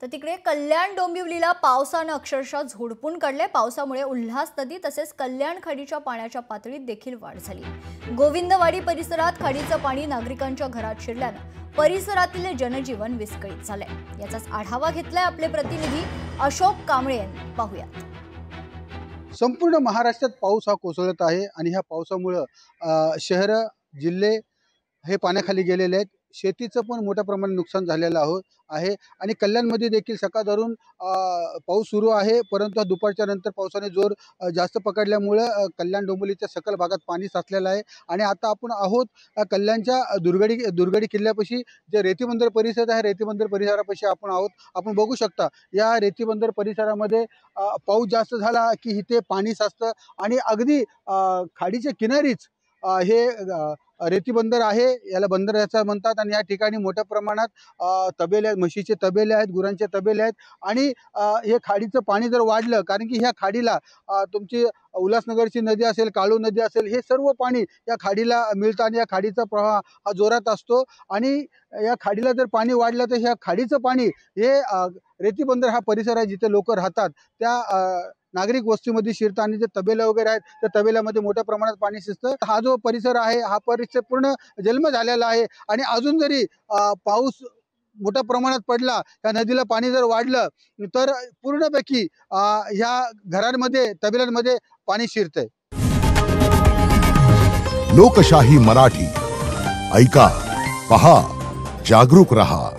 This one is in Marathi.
तर तिकडे कल्याण डोंबिवलीला पावसानं अक्षरशः झोडपून काढले। पावसामुळे उल्हास नदी तसेच कल्याण खाडीच्या पाण्याच्या पातळीत देखील वाढ झाली। गोविंदवाडी परिसरात खाडीचं पाणी नागरिकांच्या घरात शिरल्यानं परिसरातील जनजीवन विस्कळीत झालंय। याचाच आढावा घेतलाय आपले प्रतिनिधी अशोक कांबळे यांनी। पाहूयात। संपूर्ण महाराष्ट्रात पाऊस हा कोसळत आहे आणि ह्या पावसामुळे शहर जिल्हे हे पाण्याखाली गेलेले आहेत। शेतीचं पण मोठ्या प्रमाणात नुकसान झालेलं आहे आणि कल्याणमध्ये देखील सकाळ धरून पाऊस सुरू आहे, परंतु दुपारच्या नंतर पावसाने जोर जास्त पकडल्यामुळे कल्याण डोंबिवलीच्या सकल भागात पाणी साचलेलं आहे। आणि आता आपण आहोत कल्याणच्या दुर्गडी किल्ल्यापाशी, जे रेतीबंदर परिसर आहे, रेतीबंदर परिसरापाशी आपण आहोत। आपण बघू शकता या रेतीबंदर परिसरामध्ये पाऊस जास्त झाला की इथे पाणी साचतं आणि अगदी खाडीच्या किनारीच हे रेतीबंदर आहे, याला बंदर याचा म्हणतात। आणि या ठिकाणी मोठ्या प्रमाणात तबेले आहेत, म्हशीचे तबेले आहेत, गुरांचे तबेले आहेत। आणि हे खाडीचं पाणी जर वाढलं, कारण की ह्या खाडीला तुमची उल्हासनगरची नदी असेल, काळू नदी असेल, हे सर्व पाणी या खाडीला मिळतं आणि या खाडीचा प्रवाह हा जोरात असतो। आणि या खाडीला जर पाणी वाढलं तर ह्या खाडीचं पाणी हे रेतीबंदर हा परिसर आहे जिथे लोक राहतात त्या नागरिक वस्तीमध्ये शिरतं आणि जे तबेले वगैरे आहेत त्या तबेल्यामध्ये मोठ्या प्रमाणात पाणी शिरतं। हा जो परिसर आहे हा परिसर पूर्ण जन्म झालेला आहे आणि अजून जरी पाऊस मोठ्या प्रमाणात पडला, त्या नदीला पाणी जर वाढलं तर पूर्णपैकी ह्या घरांमध्ये तबेल्यांमध्ये पाणी शिरतंय। लोकशाही मराठी ऐका, पहा, जागरूक रहा।